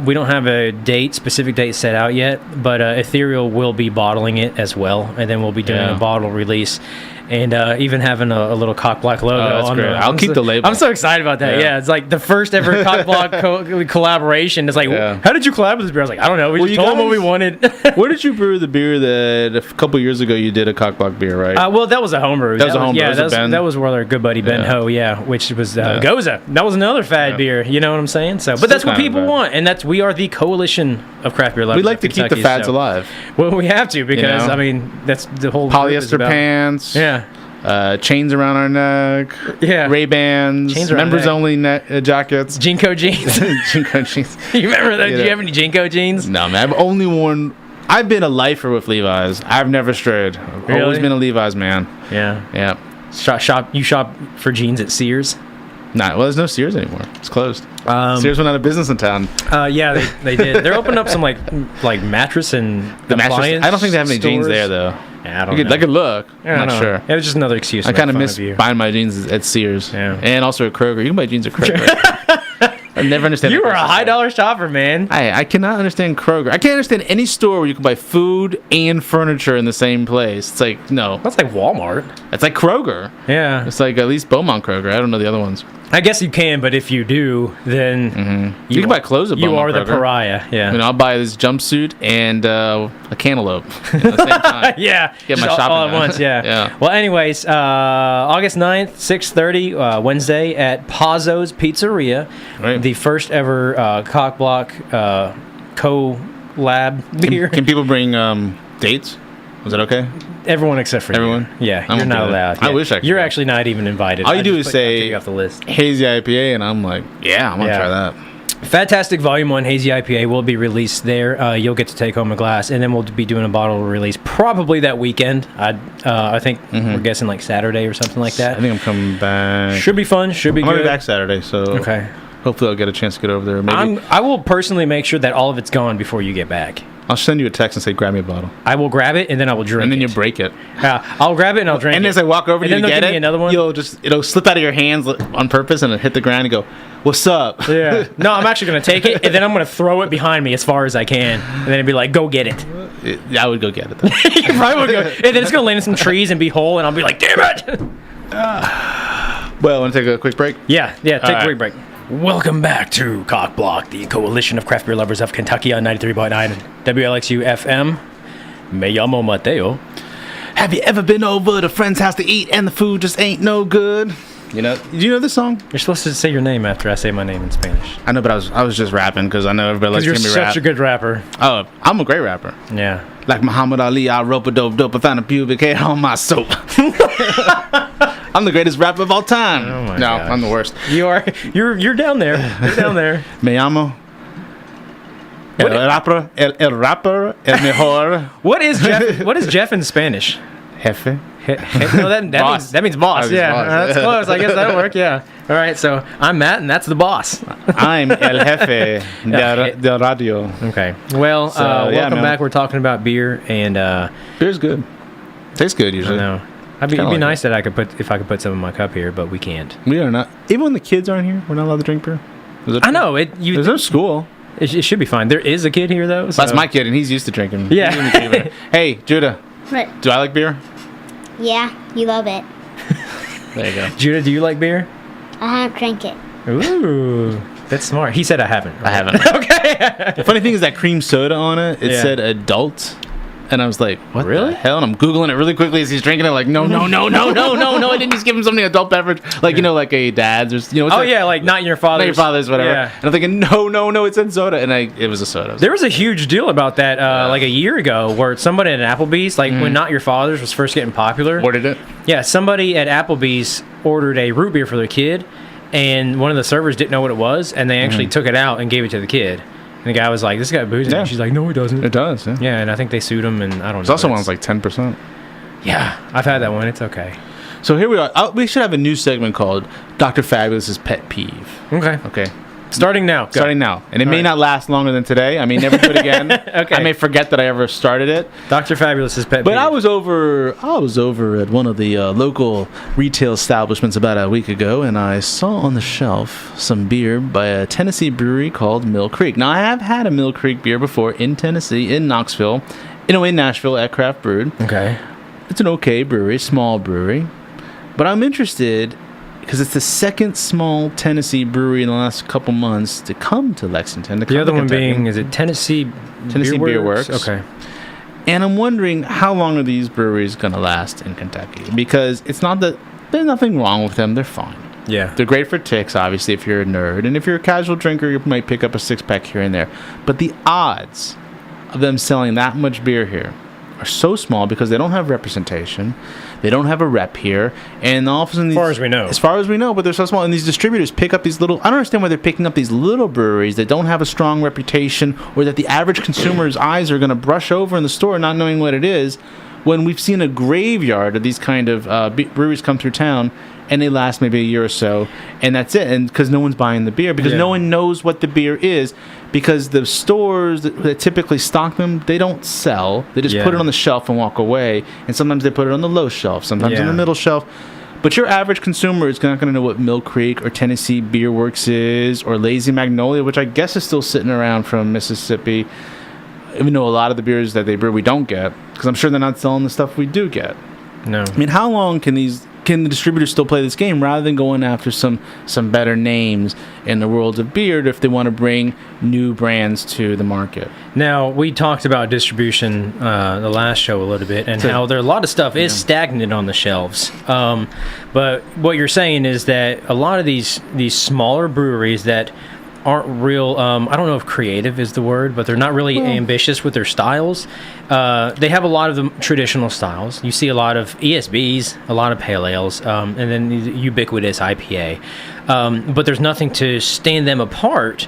we don't have a specific date set out yet, but Ethereal will be bottling it as well, and then we'll be doing a bottle release. And even having a little COCBLOK logo. Oh, that's great. I'll keep the label. I'm so excited about that. Yeah, it's like the first ever COCBLOK collaboration. It's like, how did you collab with this beer? I was like, I don't know. We just told them what we wanted. Where did you brew the beer that a couple years ago you did a COCBLOK beer, right? Well, that was a homebrew. That was a homebrew. Yeah, that was where our good buddy Ben Ho, which was Goza. That was another fad beer. You know what I'm saying? So, but that's what people want, and we are the coalition of craft beer lovers. We like to keep the fads alive. Well, we have to because I mean that's the whole polyester pants. Yeah. Chains around our neck. Yeah. Ray-Bans. Members only jackets. Jinko jeans. Jinko jeans. You remember that? Do you have any Jinko jeans? No, man. I've only worn... I've been a lifer with Levi's. I've never strayed. I've always been a Levi's man. Yeah. Yeah. You shop for jeans at Sears? Nah, well, there's no Sears anymore. It's closed. Sears went out of business in town. Yeah, they did. They're opening up some like mattress and appliance. I don't think they have any jeans there though. Yeah, I don't know. I could look. I'm not sure. It was just another excuse. I kind of miss buying my jeans at Sears. Yeah. And also at Kroger. You can buy jeans at Kroger. I never understand. You were a high dollar shopper, man. I cannot understand Kroger. I can't understand any store where you can buy food and furniture in the same place. It's like, no. That's like Walmart. It's like Kroger. Yeah. It's like at least Beaumont Kroger. I don't know the other ones. I guess you can, but if you do, then you can buy clothes at Beaumont You are Kroger. the pariah. Yeah. I'll buy this jumpsuit and a cantaloupe at the same time. Yeah. Get my shopping all at once. Yeah. Well, anyways, August 9th, 6:30, Wednesday at Pazzo's Pizzeria. Right. The first ever COCBLOK collab beer. Can people bring dates? Was that okay? Everyone except for everyone. You. Yeah, you're not allowed. I wish I could. You're actually not even invited. All you do is say take you off the list. Hazy IPA, and I'm like, I'm gonna try that. Fantastic Volume 1 Hazy IPA will be released there. You'll get to take home a glass, and then we'll be doing a bottle release probably that weekend. I think we're guessing like Saturday or something like that. I think I'm coming back. Should be fun. Should be good. I'm gonna be back Saturday, so okay. Hopefully I'll get a chance to get over there. Maybe. I will personally make sure that all of it's gone before you get back. I'll send you a text and say, grab me a bottle. I will grab it, and then I will drink it. And then you break it. I'll grab it, and I'll drink it. And as I walk over to you to get it, another one. It'll slip out of your hands on purpose, and it'll hit the ground and go, what's up? Yeah. No, I'm actually going to take it, and then I'm going to throw it behind me as far as I can. And then it'd be like, go get it. I would go get it, though. You probably would go. And then it's going to land in some trees and be whole, and I'll be like, damn it. Well, want to take a quick break? Yeah, take a quick break. Welcome back to COCBLOK, the coalition of craft beer lovers of Kentucky on 93.9 WLXU FM. Me llamo Mateo. Have you ever been over to a friend's house to eat and the food just ain't no good? Do you know this song? You're supposed to say your name after I say my name in Spanish. I know, but I was just rapping because I know everybody likes to hear me rap. You're such a good rapper. Oh, I'm a great rapper. Yeah. Like Muhammad Ali, I rope a dope. I found a pubic hair on my soap. I'm the greatest rapper of all time. Oh my gosh. I'm the worst. You're down there. You're down there. Me llamo el rapper, el mejor. What is Jeff in Spanish? Jefe. No, that means boss. Yeah, boss. That's close. I guess that'll work. Yeah. All right. So I'm Matt, and that's the boss. I'm el jefe de radio. Okay. Well, welcome back. We're talking about beer, and beer's good. Tastes good usually. I know. It'd be nice that I could put some in my cup here, but we can't. We are not. Even when the kids aren't here, we're not allowed to drink beer. I know it. There's no school. It should be fine. There is a kid here though. So. That's my kid, and he's used to drinking. Yeah. Hey, Judah. What? Do I like beer? Yeah, you love it. There you go. Judah, do you like beer? I haven't drank it. Ooh, that's smart. He said I haven't. Right? I haven't. Okay. The funny thing is that cream soda on it. It said adult. And I was like, what the hell? And I'm Googling it really quickly as he's drinking it. Like, no. I didn't just give him something adult beverage. Like, like a dad's or, like not your father's. Not your father's, whatever. Yeah. And I'm thinking, no, it said soda. And it was a soda. There was a huge deal about that like a year ago where somebody at Applebee's, like when Not Your Father's was first getting popular. Ordered it? Yeah, somebody at Applebee's ordered a root beer for their kid. and one of the servers didn't know what it was, and they actually took it out and gave it to the kid. And the guy was like, "This got booze." Yeah. And she's like, "No, it doesn't." It does. Yeah. Yeah, and I think they sued him, and I don't know. There's also one that's like 10%. Yeah, I've had that one. It's okay. So here we are. We should have a new segment called Dr. Fabulous's Pet Peeve. Okay. Starting now. Starting now. And it may not last longer than today. I may never do it again. Okay. I may forget that I ever started it. Dr. Fabulous's pet peeve. But I was over at one of the local retail establishments about a week ago, and I saw on the shelf some beer by a Tennessee brewery called Mill Creek. Now, I have had a Mill Creek beer before in Tennessee, in Knoxville, in Nashville at Craft Brewed. Okay. It's an okay brewery, small brewery. But I'm interested because it's the second small Tennessee brewery in the last couple months to come to Lexington. The other one being, is it Tennessee Beer Works? Okay. And I'm wondering, how long are these breweries going to last in Kentucky? Because it's not that there's nothing wrong with them. They're fine. Yeah. They're great for ticks, obviously, if you're a nerd. And if you're a casual drinker, you might pick up a 6-pack here and there. But the odds of them selling that much beer here are so small because they don't have representation. They don't have a rep here. And all of a sudden, as far as we know, but they're so small. And these distributors pick up these little, I don't understand why they're picking up these little breweries that don't have a strong reputation, or that the average consumer's eyes are going to brush over in the store not knowing what it is, when we've seen a graveyard of these kind of breweries come through town, and they last maybe a year or so, and that's it. And because no one's buying the beer, because no one knows what the beer is, because the stores that typically stock them, they don't sell. They just put it on the shelf and walk away. And sometimes they put it on the low shelf, sometimes on the middle shelf. But your average consumer is not going to know what Mill Creek or Tennessee Beer Works is, or Lazy Magnolia, which I guess is still sitting around from Mississippi. Even though a lot of the beers that they brew we don't get, because I'm sure they're not selling the stuff we do get. No. I mean, how long can the distributors still play this game rather than going after some better names in the world of beer if they want to bring new brands to the market? Now, we talked about distribution the last show a little bit, and how there a lot of stuff is stagnant on the shelves. But what you're saying is that a lot of these smaller breweries that aren't real, I don't know if creative is the word, but they're not really ambitious with their styles. They have a lot of the traditional styles. You see a lot of ESBs, a lot of pale ales, and then the ubiquitous IPA. But there's nothing to stand them apart,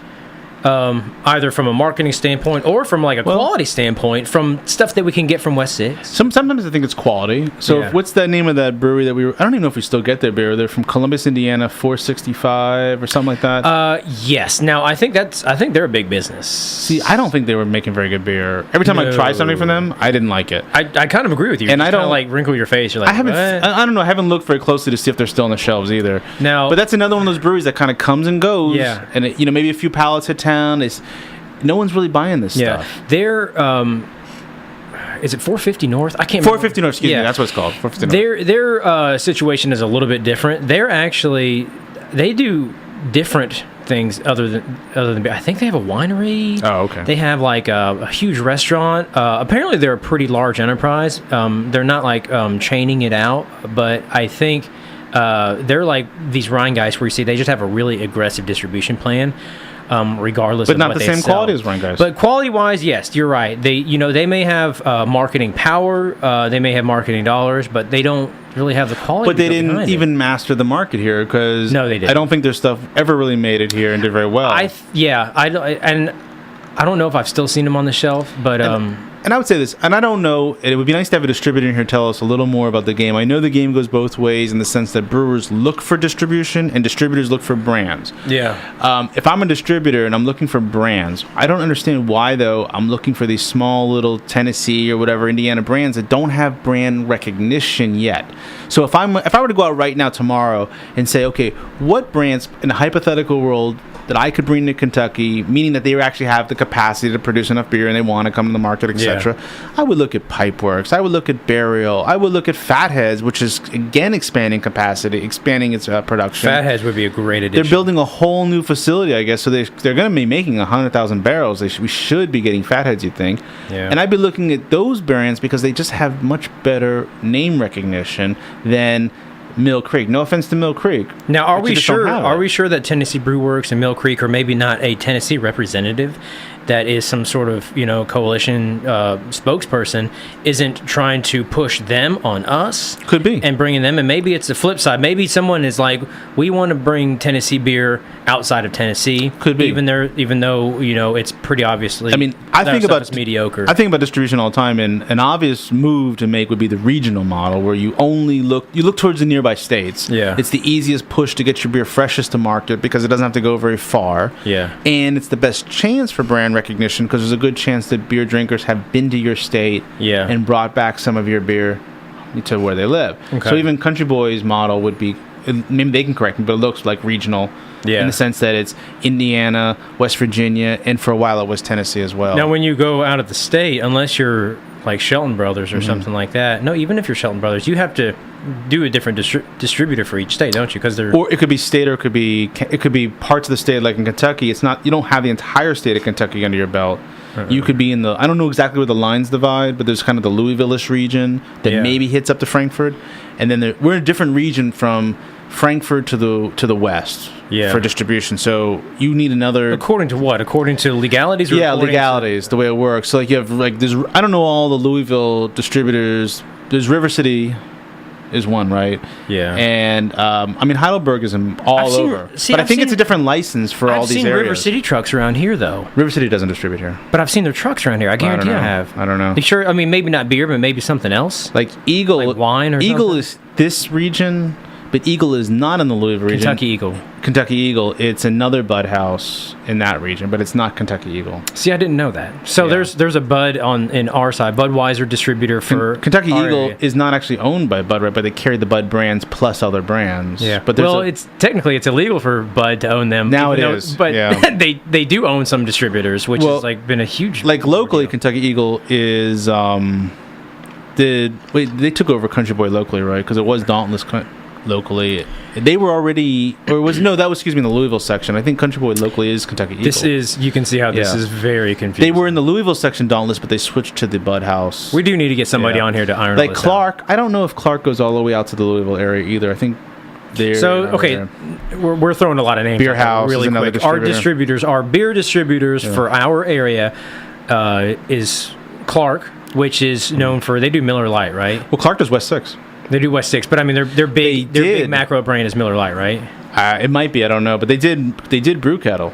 either from a marketing standpoint or from like a quality standpoint, from stuff that we can get from West 6. Sometimes I think it's quality. So what's the name of that brewery that I don't even know if we still get their beer. They're from Columbus, Indiana, 465 or something like that. Yes. Now I think they're a big business. See, I don't think they were making very good beer. Every time I try something from them, I didn't like it. I kind of agree with you. And I don't like wrinkle your face. You're like, I don't know. I haven't looked very closely to see if they're still on the shelves either. Now, but that's another one of those breweries that kind of comes and goes. Yeah. And maybe a few pallets hit town. No one's really buying this stuff. They're is it 450 North? I can't remember. 450 North, excuse me, that's what it's called. 450 North. Their situation is a little bit different. They do different things other than beer. I think they have a winery. Oh, okay. They have like a huge restaurant. Apparently they're a pretty large enterprise. They're not like chaining it out, but I think they're like these Rhine guys where you see they just have a really aggressive distribution plan. Regardless of what they sell. But not the same quality as Rhine guys. But quality-wise, yes, you're right. They may have marketing power, they may have marketing dollars, but they don't really have the quality. But they didn't even master the market here, because no, they didn't. I don't think their stuff ever really made it here and did very well. I don't know if I've still seen them on the shelf, but And I would say this, and I don't know, it would be nice to have a distributor in here tell us a little more about the game. I know the game goes both ways in the sense that brewers look for distribution and distributors look for brands. Yeah. If I'm a distributor and I'm looking for brands, I don't understand why, though, I'm looking for these small little Tennessee or whatever Indiana brands that don't have brand recognition yet. So if I were to go out right now tomorrow and say, okay, what brands in a hypothetical world that I could bring to Kentucky, meaning that they actually have the capacity to produce enough beer and they want to come to the market, etc. I would look at Pipeworks. I would look at Burial. I would look at Fatheads, which is, again, expanding capacity, expanding its production. Fatheads would be a great addition. They're building a whole new facility, I guess, so they're going to be making 100,000 barrels. We should be getting Fatheads, you'd think. Yeah. And I'd be looking at those brands because they just have much better name recognition than Mill Creek. No offense to Mill Creek. Now, are we sure that Tennessee Brew Works and Mill Creek are maybe not a Tennessee representative that is some sort of, coalition spokesperson isn't trying to push them on us. Could be. And bringing them. And maybe it's the flip side. Maybe someone is like, we want to bring Tennessee beer outside of Tennessee. Could be. Even though, it's pretty obviously. I mean, I think about mediocre. I think about distribution all the time, and an obvious move to make would be the regional model, where you only look towards the nearby states. Yeah. It's the easiest push to get your beer freshest to market because it doesn't have to go very far. Yeah. And it's the best chance for brand recognition because there's a good chance that beer drinkers have been to your state and brought back some of your beer to where they live. Okay. So even Country Boy's model would be, maybe they can correct me, but it looks like regional in the sense that it's Indiana, West Virginia, and for a while it was Tennessee as well. Now, when you go out of the state, unless you're like Shelton Brothers or something like that, no, even if you're Shelton Brothers, you have to do a different distributor for each state, don't you? Because or it could be state, or it could be parts of the state, like in Kentucky. It's not, you don't have the entire state of Kentucky under your belt. You could be in I don't know exactly where the lines divide, but there's kind of the Louisville-ish region that maybe hits up to Frankfurt, and then we're in a different region from Frankfurt to the west for distribution. So you need another. According to what? According to legalities? Yeah, legalities. The way it works. So like you have there's, I don't know all the Louisville distributors. There's River City is one, right? Yeah. And I mean Heidelberg is all over. But I think it's a different license for all these areas. I've seen River City trucks around here though. River City doesn't distribute here. But I've seen their trucks around here. I guarantee I have. I don't know. You sure? I mean, maybe not beer, but maybe something else. Like Eagle, like wine or Eagle something? is this region. But Eagle is not in the Louisville region. Kentucky Eagle. It's another Bud house in that region, but it's not Kentucky Eagle. See, I didn't know that. So there's a Bud in our side, Budweiser distributor for Kentucky Eagle is not actually owned by Bud, right? But they carry the Bud brands plus other brands. Yeah. But it's technically it's illegal for Bud to own them. Now it is. But they do own some distributors, which has been a huge. Like locally, Kentucky Eagle is they took over Country Boy locally, right? Because it was Dauntless locally. They were already, that was in the Louisville section. I think Country Boy locally is Kentucky Eagle. You can see how this is very confusing. They were in the Louisville section Dauntless, but they switched to the Bud house. We do need to get somebody on here to iron like all this Clark. out. I don't know if Clark goes all the way out to the Louisville area either. I think we're throwing a lot of names. Beer House really quick. Our beer distributors for our area is Clark, which is known for, they do Miller Lite, right? Well, Clark does West 6. They do West 6, but I mean their big macro brand is Miller Lite, right? It might be, I don't know, but they did Brew Kettle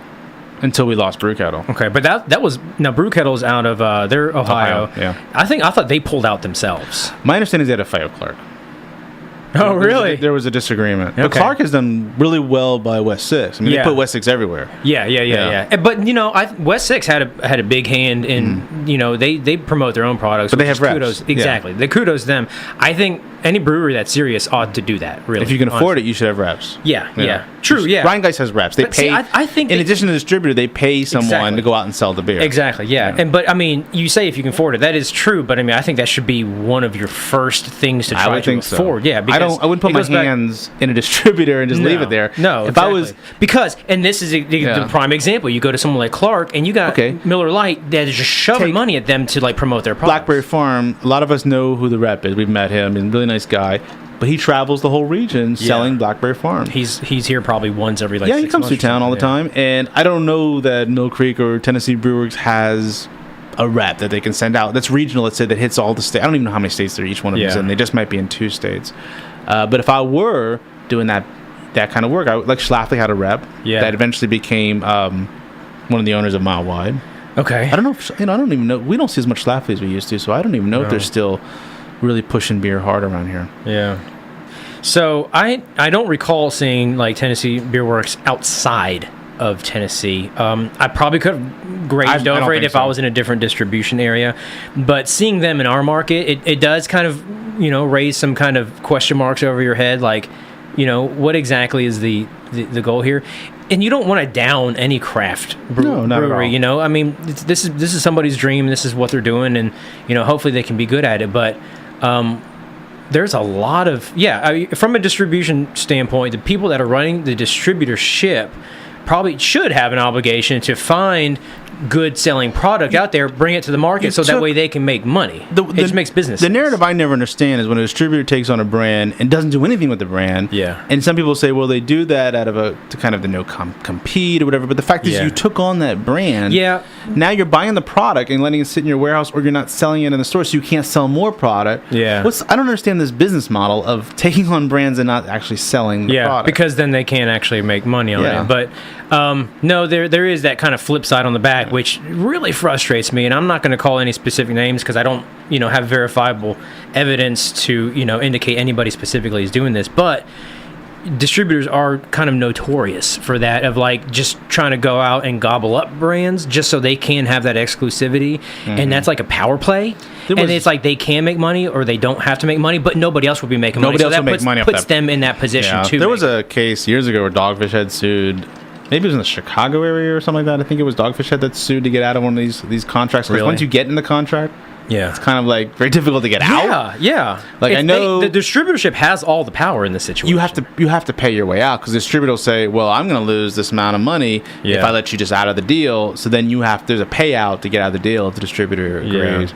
until we lost Brew Kettle. Okay, but that was now Brew Kettle's out of they're Ohio. Yeah. I thought they pulled out themselves. My understanding is they had a fight with Clark. Oh, really? There was a disagreement. Okay. But Clark has done really well by West 6. I mean, they put West 6 everywhere. Yeah. But, West 6 had a big hand in, they promote their own products. But they have reps. Kudos. Exactly. The kudos to them. I think any brewery that's serious ought to do that, really. If you can afford it, you should have reps. Yeah. True, yeah. Rhinegeist has reps. They pay. I think in addition to the distributor, they pay someone to go out and sell the beer. Exactly, yeah. But, I mean, you say if you can afford it. That is true, but, I mean, I think that should be one of your first things to try to afford. So. Yeah, because I wouldn't put my hands in a distributor and just leave it there. No, if I was... Because, and this is the prime example, you go to someone like Clark, and you got Miller Lite that is just shoving money at them to, promote their products. Blackberry Farm, a lot of us know who the rep is. We've met him. He's a really nice guy. But he travels the whole region selling Blackberry Farm. He's here probably once every 6 months. Yeah, he comes through town all the time. And I don't know that Mill Creek or Tennessee Brewworks has a rep that they can send out. That's regional, let's say, that hits all the states. I don't even know how many states each one of them is in. They just might be in 2 states. But if I were doing that kind of work, like Schlafly had a rep that eventually became one of the owners of Mile Wide. Okay. I don't know if, I don't even know. We don't see as much Schlafly as we used to, so I don't even know if they're still really pushing beer hard around here. Yeah. So I don't recall seeing Tennessee Beer Works outside of Tennessee. I probably could have grazed over it if I was in a different distribution area, but seeing them in our market, it does kind of raise some kind of question marks over your head, what exactly is the goal here? And you don't want to down any craft brewery. I mean, this is somebody's dream. This is what they're doing, and hopefully they can be good at it, but. There's a lot of from a distribution standpoint, the people that are running the distributorship probably should have an obligation to find good selling product out there, bring it to the market so that way they can make money. It just makes business The sense. narrative I never understand is when a distributor takes on a brand and doesn't do anything with the brand. Yeah. And some people say, well, they do that out of to kind of the no compete or whatever. But the fact is you took on that brand. Yeah. Now you're buying the product and letting it sit in your warehouse, or you're not selling it in the store, so you can't sell more product. Yeah. I don't understand this business model of taking on brands and not actually selling the product. Because then they can't actually make money on it. But no, there is that kind of flip side on the back, which really frustrates me. And I'm not going to call any specific names because I don't, have verifiable evidence to, indicate anybody specifically is doing this. But distributors are kind of notorious for that, of like just trying to go out and gobble up brands just so they can have that exclusivity. And that's like a power play. And it's like they can make money or they don't have to make money, but nobody else will be making money. Nobody else will make money off that. Puts them in that position too. There was a case years ago where Dogfish had sued. Maybe it was in the Chicago area or something like that. I think it was Dogfish Head that sued to get out of one of these contracts. Because once you get in the contract, it's kind of like very difficult to get out. Yeah. Like I know the distributorship has all the power in this situation. You have to pay your way out, because the distributor will say, "Well, I'm going to lose this amount of money if I let you just out of the deal." So then there's a payout to get out of the deal if the distributor agrees.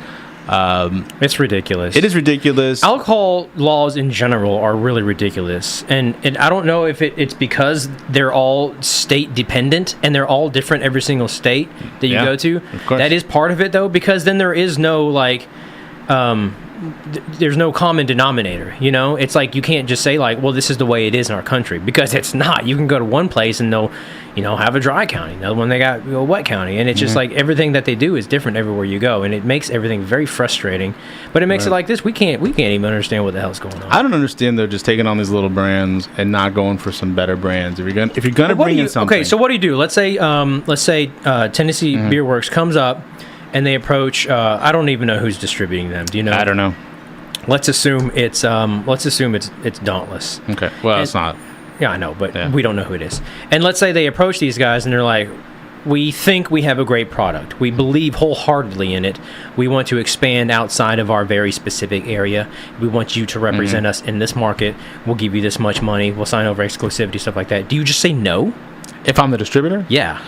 It's ridiculous. It is ridiculous. Alcohol laws in general are really ridiculous, and I don't know if it's because they're all state dependent and they're all different every single state that you go to. Of course. That is part of it, though, because then there is no there's no common denominator. It's like you can't just say like, well, this is the way it is in our country, because it's not. You can go to one place and they'll have a dry county, another one they got a wet county, and it's just like everything that they do is different everywhere you go, and it makes everything very frustrating. But it makes it like this: we can't even understand what the hell's going on. I don't understand though, just taking on these little brands and not going for some better brands. If you're gonna bring in something, okay. So what do you do? Let's say Tennessee Beer Works comes up and they approach. I don't even know who's distributing them. Do you know? I don't know. Let's assume it's Dauntless. Okay. Well, it's not. Yeah, I know, but we don't know who it is. And let's say they approach these guys and they're like, we think we have a great product. We believe wholeheartedly in it. We want to expand outside of our very specific area. We want you to represent us in this market. We'll give you this much money. We'll sign over exclusivity, stuff like that. Do you just say no? If I'm the distributor? Yeah.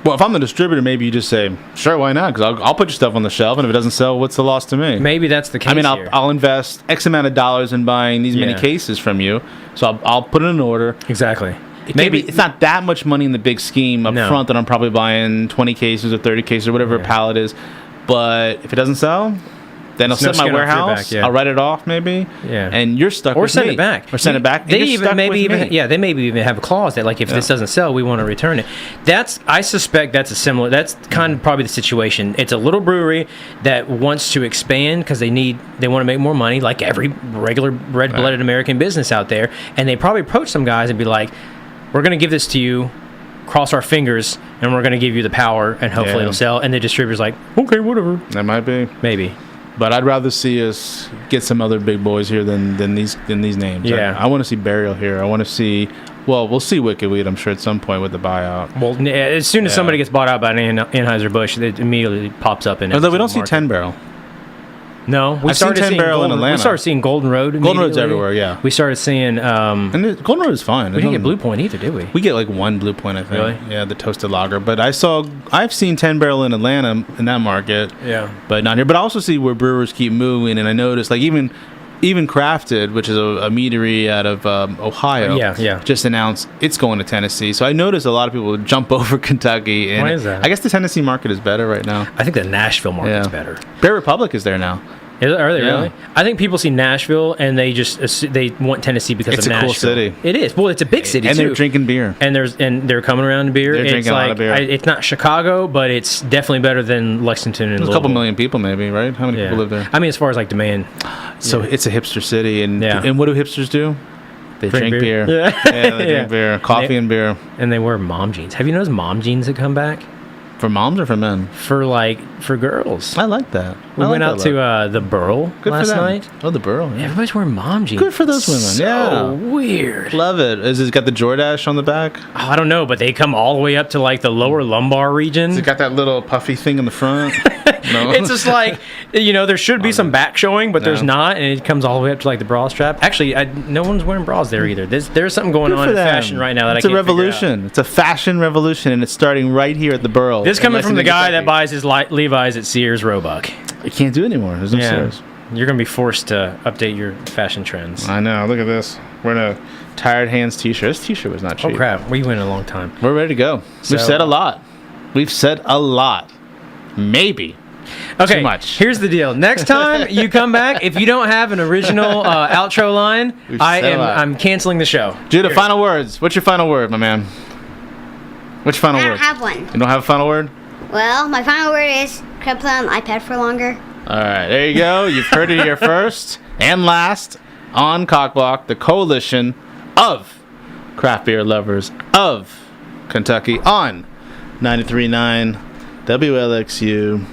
Well, if I'm the distributor, maybe you just say, sure, why not? Because I'll put your stuff on the shelf, and if it doesn't sell, what's the loss to me? Maybe that's the case. I mean, I'll invest X amount of dollars in buying these many cases from you, so I'll put it in order. Exactly. Maybe it's not that much money in the big scheme up front that I'm probably buying 20 cases or 30 cases or whatever a pallet is. But if it doesn't sell, then I'll set my warehouse. I'll write it off, maybe. Yeah. And you're stuck with me. Or send it back. Or send it back. They maybe even have a clause that, like, if this doesn't sell, we want to return it. I suspect that's kind of probably the situation. It's a little brewery that wants to expand because they want to make more money, like every regular red-blooded American business out there. And they probably approach some guys and be like, we're going to give this to you, cross our fingers, and we're going to give you the power, and hopefully it'll sell. And the distributor's like, okay, whatever. That might be. Maybe. But I'd rather see us get some other big boys here than these names. Yeah. I want to see Burial here. I want to see. Well, we'll see Wicked Weed, I'm sure, at some point with the buyout. Well, as soon as somebody gets bought out by an Anheuser-Busch, it immediately pops up in it. Although we don't see 10 Barrel. No, I've seen 10 Barrel in Atlanta. We started seeing Golden Road. Golden Road's everywhere, yeah. We started seeing. And Golden Road is fine. We didn't get Blue Point either, did we? We get like one Blue Point, I think. Really? Yeah, the toasted lager. But I've seen 10 Barrel in Atlanta in that market. Yeah. But not here. But I also see where brewers keep moving, and I noticed like even Crafted, which is a meadery out of Ohio, just announced it's going to Tennessee. So I noticed a lot of people jump over Kentucky. And why is that? I guess the Tennessee market is better right now. I think the Nashville market's better. Bear Republic is there now. Are they really? I think people see Nashville and they want Tennessee because of Nashville. It's a cool city. It is. Well, it's a big city and too. And they're drinking beer. And they're coming around to beer. They're drinking a lot of beer. It's not Chicago, but it's definitely better than Lexington and Louisville. A couple million people, maybe, right? How many people live there? I mean, as far as like demand. So it's a hipster city, and what do hipsters do? They drink beer. Yeah, they drink beer, coffee and beer. And they wear mom jeans. Have you noticed mom jeans that come back? For moms or for men? For girls. I like that. We went out to the Burl last night. Oh, the Burl. Yeah. Everybody's wearing mom jeans. Good for those women. So weird. Love it. Is it got the Jordache on the back? Oh, I don't know, but they come all the way up to like the lower lumbar region. Has it got that little puffy thing in the front? No. It's just like, there should be some back showing, but there's not, and it comes all the way up to like the bra strap. Actually, no one's wearing bras there either. There's something going on in fashion right now that I can't figure out. It's a revolution. It's a fashion revolution, and it's starting right here at the Burl. This coming from the guy that buys his Levi's at Sears Roebuck. You can't do it anymore. There's no Sears. You're going to be forced to update your fashion trends. I know. Look at this. We're in a Tired Hands t-shirt. This t-shirt was not cheap. Oh, crap. We went a long time. We're ready to go. We've said a lot. Maybe. Okay, too much. Here's the deal. Next time you come back, if you don't have an original outro line, I'm canceling the show. Judah, final words. What's your final word, my man? What's your final word? I don't have one. You don't have a final word? Well, my final word is, can I play on the iPad for longer? All right, there you go. You've heard it here first and last on COCBLOK, the coalition of craft beer lovers of Kentucky on 93.9 WLXU.